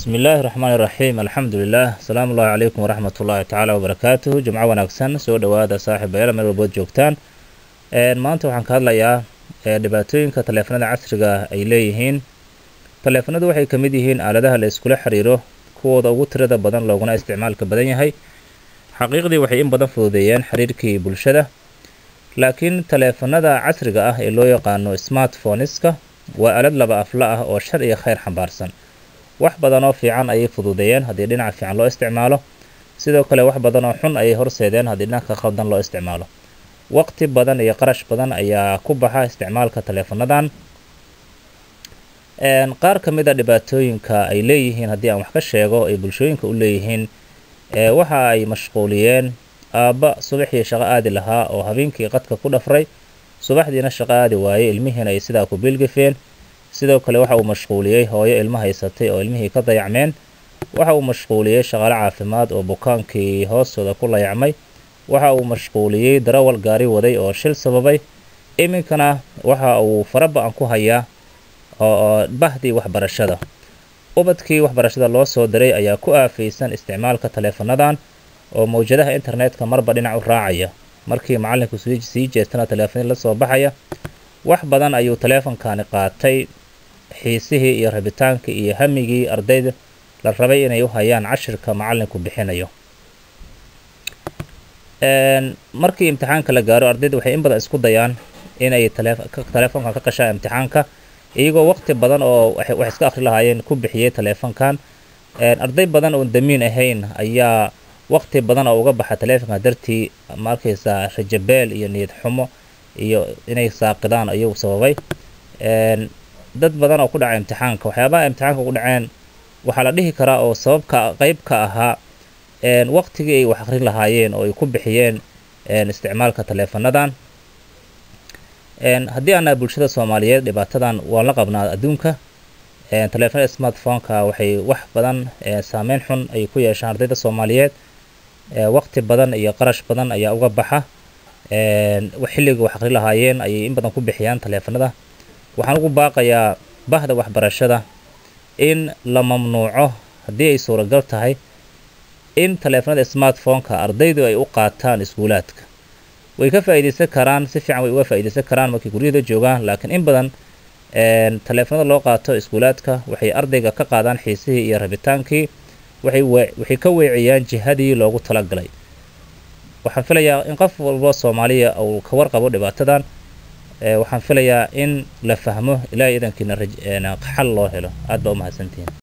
بسم الله الرحمن الرحيم الحمد لله السلام الله عليكم ورحمة الله تعالى وبركاته جمعة وناكسن سو دوادا صاحب بيالا ميل walbood joogtaan maanta waxaan ka hadlayaa dhibaatooyinka taleefanada casriga ay leeyihiin taleefanadu waxay kamid yihiin aaladaha la iskula xiriiro kuwooda ugu tirada badan looguna isticmaalka badan yahay xaqiiqdii waxay in badan fududeeyeen xiriirkii bulshada laakiin taleefanada casriga ah ee loo yaqaano smartphoneska waa aalad laba afla ah oo shar iyo khayr xambaarsan wax badan oo fiican ayay fududeeyeen haddii dhinaca fiican loo isticmaalo sidoo kale wax badan oo xun ayay horseedeen haddii dhanka khaldan loo isticmaalo waqti badan iyo qarash badan ayaa ku baxa isticmaalka taleefanadan qaar ka mid ah dhibaatooyinka ay leeyihiin haddii aan wax ka sheego ay bulshooyinka u leeyihiin waxa ay mashquuliyeen aabba subaxii shaqo aadi lahaa oo habeenkii qadka ku dhafray subaxdiina shaqo aadi waayey ilmihiina ay sidaa ku bilgafeen sidoo kale waxa uu mashquuliyey hooyo ilmo haysatay oo ilmihii ka dayacmeen waxa uu mashquuliyey shaqaale caafimaad oo bukaankii hoostooda ku layacmay waxa uu mashquuliyey darawal gaari waday oo shil sababay iminkana waxa uu faraba'an ku hayaa oo bahdii waxbarashada ubadkii waxbarashada loo soo diray ayaa ku aafaysan isticmaalka taleefanadan oo mawjadaha internetka marba dhinac u raacaya markii macallinku sii jeestana taleefanadii la soo baxaya wax badan ayuu taleefankani qaatay xiisihii iyo rabitaankii iyo hamigii ardayda la rabay inay u hayaan cashirka macallinku bixinayo markii imtixaanka la gaaro ardayda waxay in badan isku dayaan inay taleefankan ka qashaan imtixaanka iyagoo waqti badan oo wax iska akhri lahaayeen ku bixiyey taleefankan arday badan oo damiin ahayn ayaa waqti badan oo uga baxa taleefanka dartii markaysa rajabeel iyo niyad xumo iyo inay saaqidaan ayuu sababay dad badan oo ku dhacay imtixaanka waxyaabaha imtixaanka ku dhaceen waxaa la dhihi karaa oo sababka qayb ka ahaa waqtigii ay wax akhrin lahaayeen oo ay ku bixiyeen isticmaalka taleefanadan haddii aanaa bulshada Soomaaliyeed dhibaatadan waan la qabnaa adduunka taleefanada smartphone-ka waxay wax badan saameyn xun ay ku yeeshaan ardayda Soomaaliyeed waqti badan iyo qarash badan ayaa uga baxa xilliga wax akhri lahaayeen ayay in badan ku bixiyaan taleefanada waxaan ugu baaqayaa bahda waxbarashada in la mamnuuco haddii ay suuragal tahay in taleefanada smartphone-ka ardaydu ay u qaataan iskuulaadka way ka faa'iideysan karaan si fiican way uga faa'iideysan karaan markay guryada joogaan laakiin in badan taleefanada loo qaato iskuulaadka waxay ardayga ka qaadaan xiisihii iyo rabitaankii waxay ka weeciyaan jihadii loogu talagalay waxaan filayaa in qof walba Soomaaliya uu ka warqabo dhibaatadan waxaan filayaa in la fahmo ilaa idankiina xal loo helo aad baa u mahadsantihiin